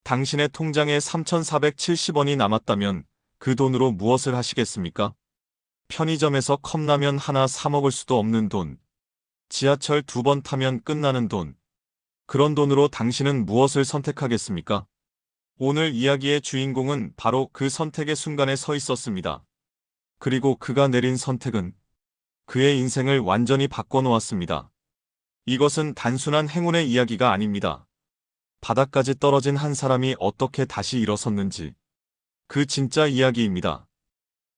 당신의 통장에 3,470원이 남았다면 그 돈으로 무엇을 하시겠습니까? 편의점에서 컵라면 하나 사 먹을 수도 없는 돈. 지하철 2번 타면 끝나는 돈. 그런 돈으로 당신은 무엇을 선택하겠습니까? 오늘 이야기의 주인공은 바로 그 선택의 순간에 서 있었습니다. 그리고 그가 내린 선택은 그의 인생을 완전히 바꿔놓았습니다. 이것은 단순한 행운의 이야기가 아닙니다. 바닥까지 떨어진 한 사람이 어떻게 다시 일어섰는지. 그 진짜 이야기입니다.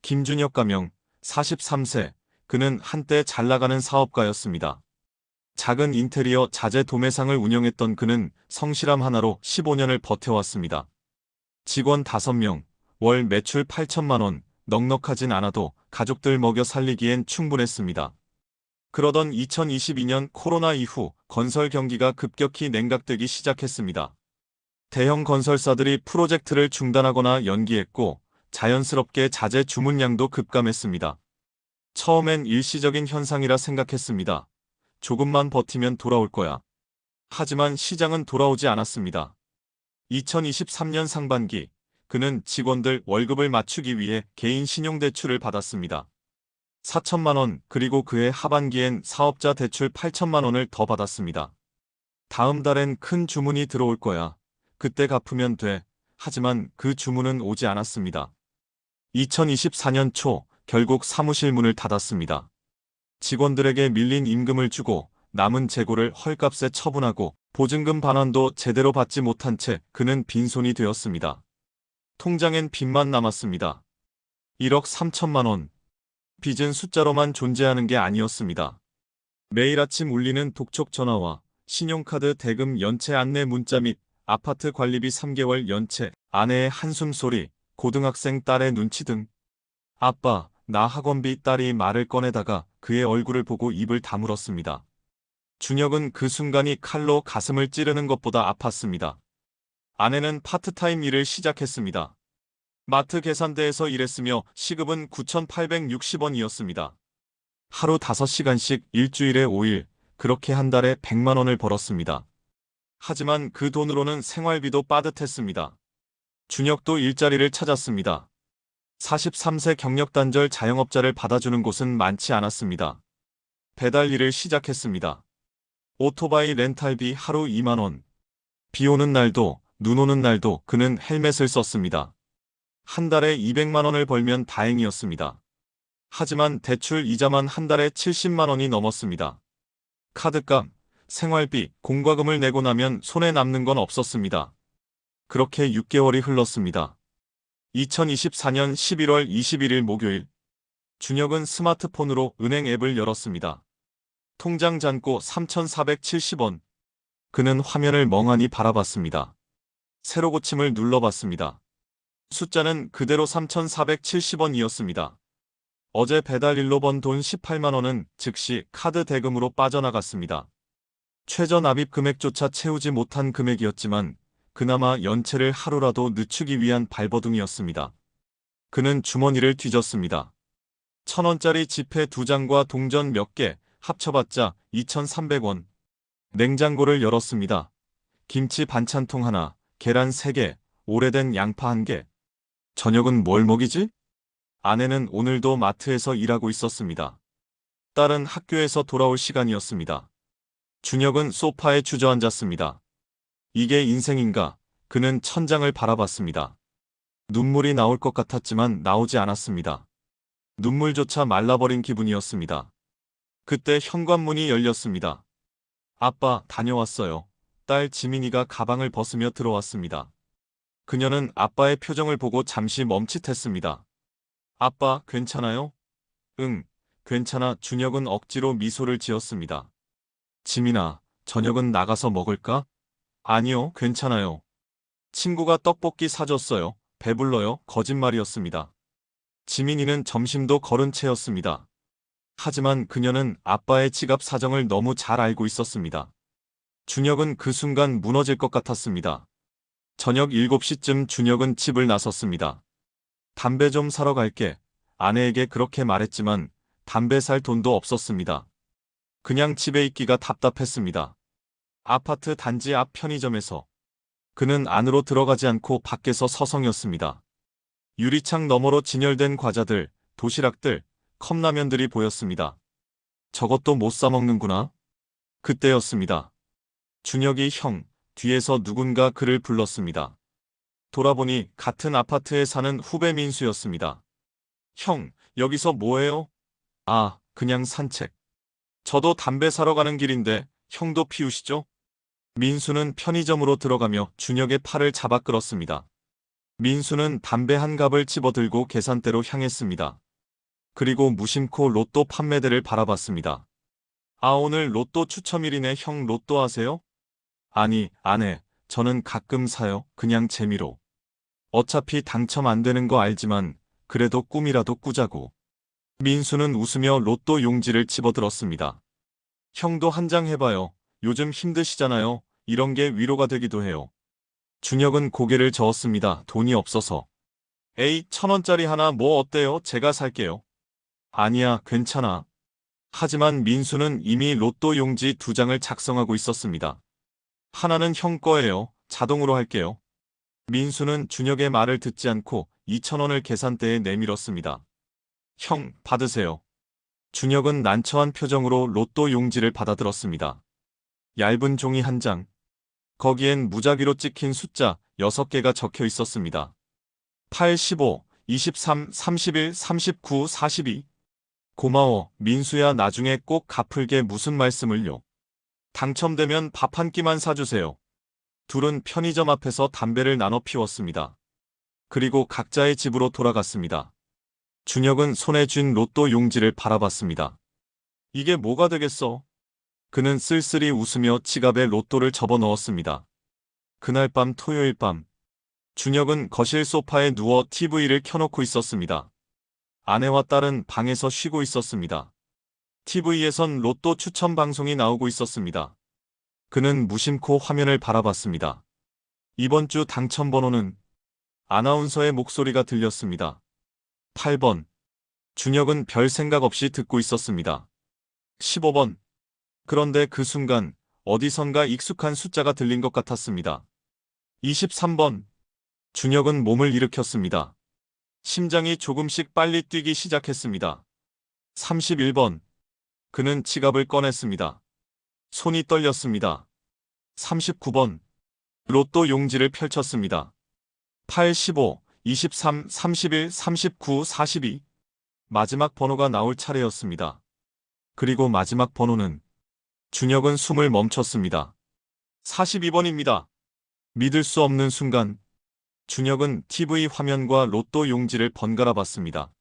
김준혁 가명, 43세. 그는 한때 잘나가는 사업가였습니다. 작은 인테리어 자재 도매상을 운영했던 그는 성실함 하나로 15년을 버텨왔습니다. 직원 5명, 월 매출 8천만 원, 넉넉하진 않아도 가족들 먹여 살리기엔 충분했습니다. 그러던 2022년 코로나 이후 건설 경기가 급격히 냉각되기 시작했습니다. 대형 건설사들이 프로젝트를 중단하거나 연기했고 자연스럽게 자재 주문량도 급감했습니다. 처음엔 일시적인 현상이라 생각했습니다. 조금만 버티면 돌아올 거야. 하지만 시장은 돌아오지 않았습니다. 2023년 상반기, 그는 직원들 월급을 맞추기 위해 개인 신용대출을 받았습니다. 4천만 원, 그리고 그해 하반기엔 사업자 대출 8천만 원을 더 받았습니다. 다음 달엔 큰 주문이 들어올 거야. 그때 갚으면 돼. 하지만 그 주문은 오지 않았습니다. 2024년 초, 결국 사무실 문을 닫았습니다. 직원들에게 밀린 임금을 주고 남은 재고를 헐값에 처분하고 보증금 반환도 제대로 받지 못한 채 그는 빈손이 되었습니다. 통장엔 빚만 남았습니다. 1억 3천만 원. 빚은 숫자로만 존재하는 게 아니었습니다. 매일 아침 울리는 독촉 전화와 신용카드 대금 연체 안내 문자 및 아파트 관리비 3개월 연체, 아내의 한숨 소리, 고등학생 딸의 눈치 등. 아빠, 나 학원비. 딸이 말을 꺼내다가 그의 얼굴을 보고 입을 다물었습니다. 준혁은 그 순간이 칼로 가슴을 찌르는 것보다 아팠습니다. 아내는 파트타임 일을 시작했습니다. 마트 계산대에서 일했으며 시급은 9,860원이었습니다. 하루 5시간씩 일주일에 5일, 그렇게 한 달에 100만 원을 벌었습니다. 하지만 그 돈으로는 생활비도 빠듯했습니다. 준혁도 일자리를 찾았습니다. 43세 경력 단절 자영업자를 받아주는 곳은 많지 않았습니다. 배달 일을 시작했습니다. 오토바이 렌탈비 하루 2만 원. 비 오는 날도, 눈 오는 날도 그는 헬멧을 썼습니다. 한 달에 200만 원을 벌면 다행이었습니다. 하지만 대출 이자만 한 달에 70만 원이 넘었습니다. 카드값, 생활비, 공과금을 내고 나면 손에 남는 건 없었습니다. 그렇게 6개월이 흘렀습니다. 2024년 11월 21일 목요일, 준혁은 스마트폰으로 은행 앱을 열었습니다. 통장 잔고 3,470원. 그는 화면을 멍하니 바라봤습니다. 새로 고침을 눌러봤습니다. 숫자는 그대로 3,470원이었습니다. 어제 배달일로 번 돈 18만 원은 즉시 카드 대금으로 빠져나갔습니다. 최저 납입 금액조차 채우지 못한 금액이었지만 그나마 연체를 하루라도 늦추기 위한 발버둥이었습니다. 그는 주머니를 뒤졌습니다. 1,000원짜리 지폐 2장과 동전 몇 개 합쳐봤자 2,300원. 냉장고를 열었습니다. 김치 반찬통 하나, 계란 3개, 오래된 양파 1개. 저녁은 뭘 먹이지? 아내는 오늘도 마트에서 일하고 있었습니다. 딸은 학교에서 돌아올 시간이었습니다. 준혁은 소파에 주저앉았습니다. 이게 인생인가? 그는 천장을 바라봤습니다. 눈물이 나올 것 같았지만 나오지 않았습니다. 눈물조차 말라버린 기분이었습니다. 그때 현관문이 열렸습니다. 아빠, 다녀왔어요. 딸 지민이가 가방을 벗으며 들어왔습니다. 그녀는 아빠의 표정을 보고 잠시 멈칫했습니다. 아빠, 괜찮아요? 응, 괜찮아. 준혁은 억지로 미소를 지었습니다. 지민아, 저녁은 나가서 먹을까? 아니요, 괜찮아요. 친구가 떡볶이 사줬어요. 배불러요. 거짓말이었습니다. 지민이는 점심도 거른 채였습니다. 하지만 그녀는 아빠의 지갑 사정을 너무 잘 알고 있었습니다. 준혁은 그 순간 무너질 것 같았습니다. 저녁 7시쯤 준혁은 집을 나섰습니다. 담배 좀 사러 갈게. 아내에게 그렇게 말했지만 담배 살 돈도 없었습니다. 그냥 집에 있기가 답답했습니다. 아파트 단지 앞 편의점에서 그는 안으로 들어가지 않고 밖에서 서성였습니다. 유리창 너머로 진열된 과자들, 도시락들, 컵라면들이 보였습니다. 저것도 못 사 먹는구나. 그때였습니다. 준혁이 형, 뒤에서 누군가 그를 불렀습니다. 돌아보니 같은 아파트에 사는 후배 민수였습니다. 형, 여기서 뭐해요? 아, 그냥 산책. 저도 담배 사러 가는 길인데 형도 피우시죠? 민수는 편의점으로 들어가며 준혁의 팔을 잡아 끌었습니다. 민수는 담배 한 갑을 집어들고 계산대로 향했습니다. 그리고 무심코 로또 판매대를 바라봤습니다. 아, 오늘 로또 추첨일이네. 형 로또 하세요? 아니, 안 해. 저는 가끔 사요. 그냥 재미로. 어차피 당첨 안 되는 거 알지만 그래도 꿈이라도 꾸자고. 민수는 웃으며 로또 용지를 집어들었습니다. 형도 한 장 해봐요. 요즘 힘드시잖아요. 이런 게 위로가 되기도 해요. 준혁은 고개를 저었습니다. 돈이 없어서. 에이, 1,000원짜리 하나 뭐 어때요? 제가 살게요. 아니야, 괜찮아. 하지만 민수는 이미 로또 용지 2장을 작성하고 있었습니다. 하나는 형 거예요. 자동으로 할게요. 민수는 준혁의 말을 듣지 않고 2,000원을 계산대에 내밀었습니다. 형, 받으세요. 준혁은 난처한 표정으로 로또 용지를 받아들었습니다. 얇은 종이 한 장. 거기엔 무작위로 찍힌 숫자 6개가 적혀 있었습니다. 8, 15, 23, 31, 39, 42. 고마워, 민수야. 나중에 꼭 갚을게. 무슨 말씀을요? 당첨되면 밥 한 끼만 사주세요. 둘은 편의점 앞에서 담배를 나눠 피웠습니다. 그리고 각자의 집으로 돌아갔습니다. 준혁은 손에 쥔 로또 용지를 바라봤습니다. 이게 뭐가 되겠어? 그는 쓸쓸히 웃으며 지갑에 로또를 접어넣었습니다. 그날 밤, 토요일 밤, 준혁은 거실 소파에 누워 TV를 켜놓고 있었습니다. 아내와 딸은 방에서 쉬고 있었습니다. TV에선 로또 추첨 방송이 나오고 있었습니다. 그는 무심코 화면을 바라봤습니다. 이번 주 당첨 번호는? 아나운서의 목소리가 들렸습니다. 8번. 준혁은 별 생각 없이 듣고 있었습니다. 15번. 그런데 그 순간 어디선가 익숙한 숫자가 들린 것 같았습니다. 23번. 준혁은 몸을 일으켰습니다. 심장이 조금씩 빨리 뛰기 시작했습니다. 31번. 그는 지갑을 꺼냈습니다. 손이 떨렸습니다. 39번. 로또 용지를 펼쳤습니다. 8, 15, 23, 31, 39, 42. 마지막 번호가 나올 차례였습니다. 그리고 마지막 번호는 준혁은 숨을 멈췄습니다. 42번입니다. 믿을 수 없는 순간 준혁은 TV 화면과 로또 용지를 번갈아 봤습니다.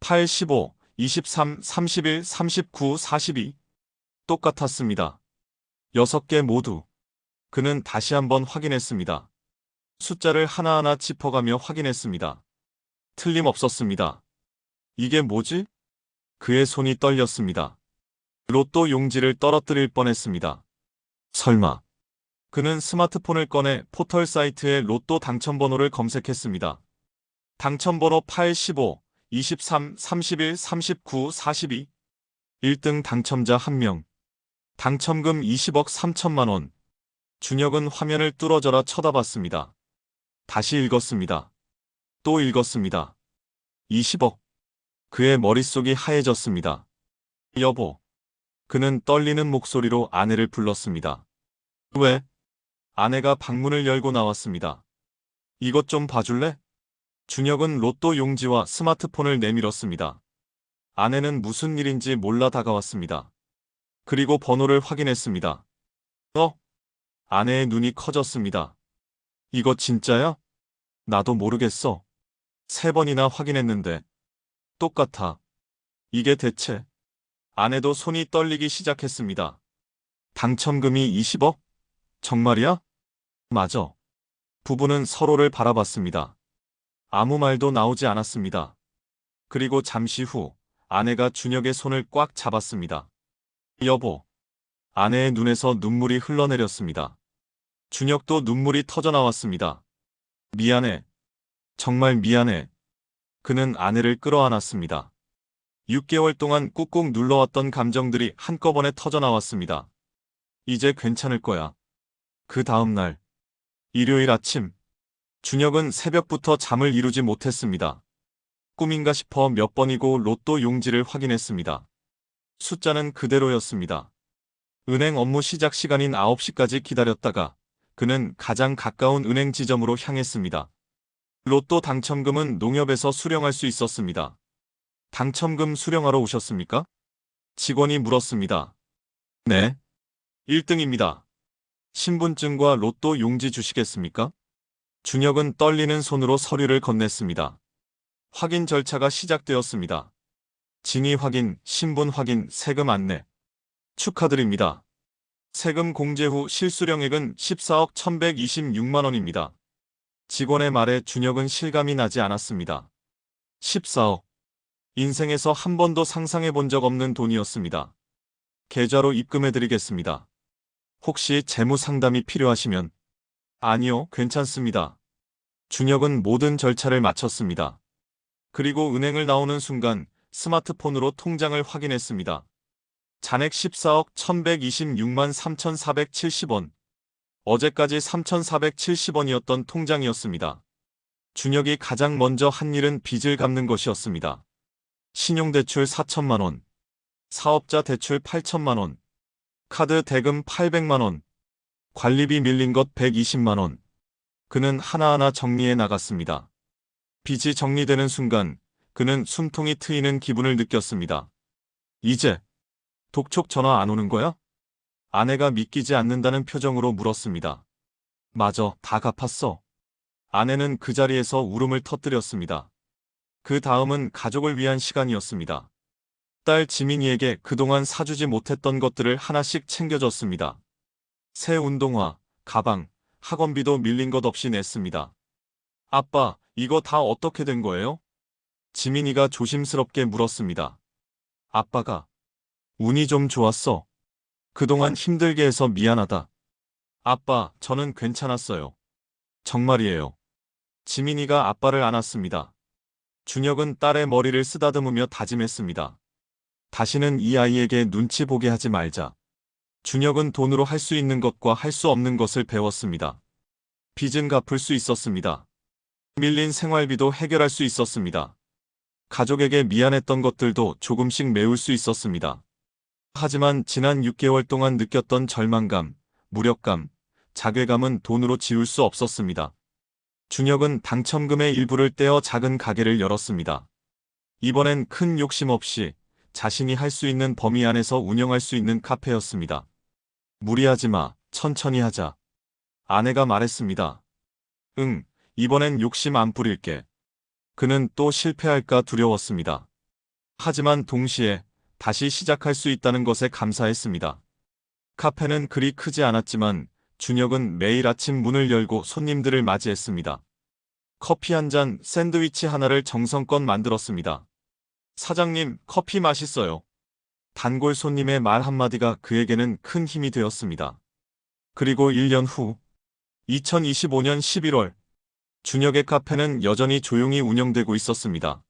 8, 15, 23, 31, 39, 42. 똑같았습니다. 6개 모두. 그는 다시 한번 확인했습니다. 숫자를 하나하나 짚어가며 확인했습니다. 틀림없었습니다. 이게 뭐지? 그의 손이 떨렸습니다. 로또 용지를 떨어뜨릴 뻔했습니다. 설마. 그는 스마트폰을 꺼내 포털 사이트에 로또 당첨번호를 검색했습니다. 당첨번호 8, 15, 23, 31, 39, 42. 1등 당첨자 1명. 당첨금 20억 3천만 원. 준혁은 화면을 뚫어져라 쳐다봤습니다. 다시 읽었습니다. 또 읽었습니다. 20억. 그의 머릿속이 하얘졌습니다. 여보. 그는 떨리는 목소리로 아내를 불렀습니다. 왜? 아내가 방문을 열고 나왔습니다. 이것 좀 봐줄래? 준혁은 로또 용지와 스마트폰을 내밀었습니다. 아내는 무슨 일인지 몰라 다가왔습니다. 그리고 번호를 확인했습니다. 아내의 눈이 커졌습니다. 이거 진짜야? 나도 모르겠어. 3번이나 확인했는데. 똑같아. 이게 대체. 아내도 손이 떨리기 시작했습니다. 당첨금이 20억? 정말이야? 맞아. 부부는 서로를 바라봤습니다. 아무 말도 나오지 않았습니다. 그리고 잠시 후 아내가 준혁의 손을 꽉 잡았습니다. 여보. 아내의 눈에서 눈물이 흘러내렸습니다. 준혁도 눈물이 터져나왔습니다. 미안해. 정말 미안해. 그는 아내를 끌어안았습니다. 6개월 동안 꾹꾹 눌러왔던 감정들이 한꺼번에 터져나왔습니다. 이제 괜찮을 거야. 그 다음 날 일요일 아침, 준혁은 새벽부터 잠을 이루지 못했습니다. 꿈인가 싶어 몇 번이고 로또 용지를 확인했습니다. 숫자는 그대로였습니다. 은행 업무 시작 시간인 9시까지 기다렸다가 그는 가장 가까운 은행 지점으로 향했습니다. 로또 당첨금은 농협에서 수령할 수 있었습니다. 당첨금 수령하러 오셨습니까? 직원이 물었습니다. 네. 1등입니다. 신분증과 로또 용지 주시겠습니까? 준혁은 떨리는 손으로 서류를 건넸습니다. 확인 절차가 시작되었습니다. 진위 확인, 신분 확인, 세금 안내. 축하드립니다. 세금 공제 후 실수령액은 14억 1126만 원입니다. 직원의 말에 준혁은 실감이 나지 않았습니다. 14억. 인생에서 한 번도 상상해 본 적 없는 돈이었습니다. 계좌로 입금해드리겠습니다. 혹시 재무 상담이 필요하시면? 아니요, 괜찮습니다. 준혁은 모든 절차를 마쳤습니다. 그리고 은행을 나오는 순간 스마트폰으로 통장을 확인했습니다. 잔액 14억 1126만 3470원. 어제까지 3470원이었던 통장이었습니다. 준혁이 가장 먼저 한 일은 빚을 갚는 것이었습니다. 신용대출 4천만 원, 사업자 대출 8천만 원, 카드 대금 800만 원, 관리비 밀린 것 120만 원. 그는 하나하나 정리해 나갔습니다. 빚이 정리되는 순간 그는 숨통이 트이는 기분을 느꼈습니다. 이제 독촉 전화 안 오는 거야? 아내가 믿기지 않는다는 표정으로 물었습니다. 맞아, 다 갚았어. 아내는 그 자리에서 울음을 터뜨렸습니다. 그 다음은 가족을 위한 시간이었습니다. 딸 지민이에게 그동안 사주지 못했던 것들을 하나씩 챙겨줬습니다. 새 운동화, 가방, 학원비도 밀린 것 없이 냈습니다. 아빠, 이거 다 어떻게 된 거예요? 지민이가 조심스럽게 물었습니다. 아빠가 운이 좀 좋았어. 그동안 힘들게 해서 미안하다. 아빠, 저는 괜찮았어요. 정말이에요. 지민이가 아빠를 안았습니다. 준혁은 딸의 머리를 쓰다듬으며 다짐했습니다. 다시는 이 아이에게 눈치 보게 하지 말자. 준혁은 돈으로 할 수 있는 것과 할 수 없는 것을 배웠습니다. 빚은 갚을 수 있었습니다. 밀린 생활비도 해결할 수 있었습니다. 가족에게 미안했던 것들도 조금씩 메울 수 있었습니다. 하지만 지난 6개월 동안 느꼈던 절망감, 무력감, 자괴감은 돈으로 지울 수 없었습니다. 준혁은 당첨금의 일부를 떼어 작은 가게를 열었습니다. 이번엔 큰 욕심 없이 자신이 할 수 있는 범위 안에서 운영할 수 있는 카페였습니다. 무리하지 마, 천천히 하자. 아내가 말했습니다. 응, 이번엔 욕심 안 부릴게. 그는 또 실패할까 두려웠습니다. 하지만 동시에 다시 시작할 수 있다는 것에 감사했습니다. 카페는 그리 크지 않았지만 준혁은 매일 아침 문을 열고 손님들을 맞이했습니다. 커피 한 잔, 샌드위치 하나를 정성껏 만들었습니다. 사장님, 커피 맛있어요. 단골 손님의 말 한마디가 그에게는 큰 힘이 되었습니다. 그리고 1년 후, 2025년 11월, 준혁의 카페는 여전히 조용히 운영되고 있었습니다.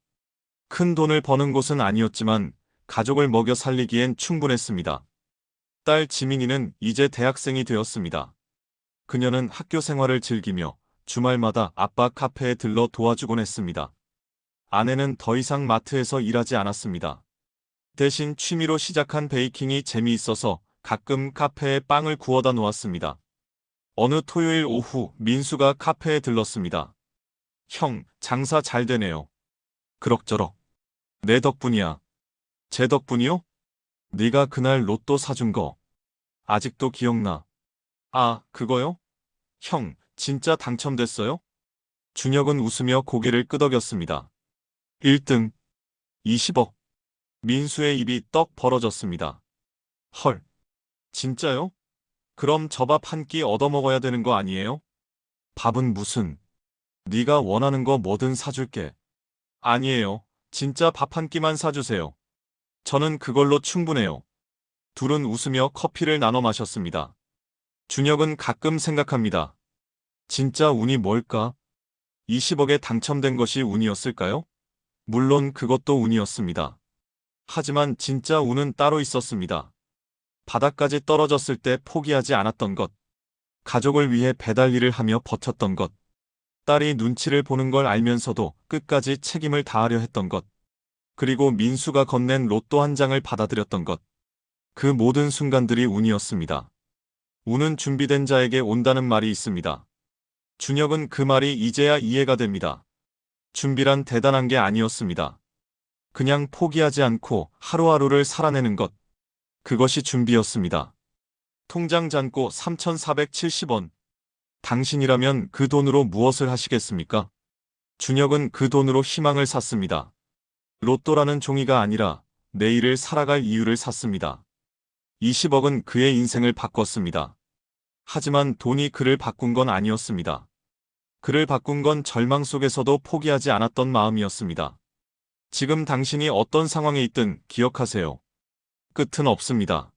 큰 돈을 버는 곳은 아니었지만 가족을 먹여 살리기엔 충분했습니다. 딸 지민이는 이제 대학생이 되었습니다. 그녀는 학교 생활을 즐기며 주말마다 아빠 카페에 들러 도와주곤 했습니다. 아내는 더 이상 마트에서 일하지 않았습니다. 대신 취미로 시작한 베이킹이 재미있어서 가끔 카페에 빵을 구워다 놓았습니다. 어느 토요일 오후 민수가 카페에 들렀습니다. 형, 장사 잘 되네요. 그럭저럭. 내 덕분이야. 제 덕분이요? 네가 그날 로또 사준 거. 아직도 기억나. 아, 그거요? 형, 진짜 당첨됐어요? 준혁은 웃으며 고개를 끄덕였습니다. 1등. 20억. 민수의 입이 떡 벌어졌습니다. 헐. 진짜요? 그럼 저 밥 한 끼 얻어먹어야 되는 거 아니에요? 밥은 무슨. 네가 원하는 거 뭐든 사줄게. 아니에요. 진짜 밥 한 끼만 사주세요. 저는 그걸로 충분해요. 둘은 웃으며 커피를 나눠 마셨습니다. 준혁은 가끔 생각합니다. 진짜 운이 뭘까? 20억에 당첨된 것이 운이었을까요? 물론 그것도 운이었습니다. 하지만 진짜 운은 따로 있었습니다. 바닥까지 떨어졌을 때 포기하지 않았던 것. 가족을 위해 배달 일을 하며 버텼던 것. 딸이 눈치를 보는 걸 알면서도 끝까지 책임을 다하려 했던 것. 그리고 민수가 건넨 로또 한 장을 받아들였던 것. 그 모든 순간들이 운이었습니다. 운은 준비된 자에게 온다는 말이 있습니다. 준혁은 그 말이 이제야 이해가 됩니다. 준비란 대단한 게 아니었습니다. 그냥 포기하지 않고 하루하루를 살아내는 것. 그것이 준비였습니다. 통장 잔고 3,470원. 당신이라면 그 돈으로 무엇을 하시겠습니까? 준혁은 그 돈으로 희망을 샀습니다. 로또라는 종이가 아니라 내일을 살아갈 이유를 샀습니다. 20억은 그의 인생을 바꿨습니다. 하지만 돈이 그를 바꾼 건 아니었습니다. 그를 바꾼 건 절망 속에서도 포기하지 않았던 마음이었습니다. 지금 당신이 어떤 상황에 있든 기억하세요. 끝은 없습니다.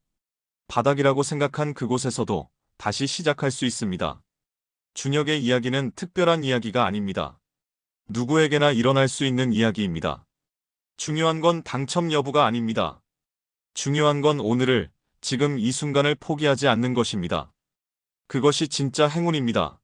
바닥이라고 생각한 그곳에서도 다시 시작할 수 있습니다. 준혁의 이야기는 특별한 이야기가 아닙니다. 누구에게나 일어날 수 있는 이야기입니다. 중요한 건 당첨 여부가 아닙니다. 중요한 건 오늘을, 지금 이 순간을 포기하지 않는 것입니다. 그것이 진짜 행운입니다.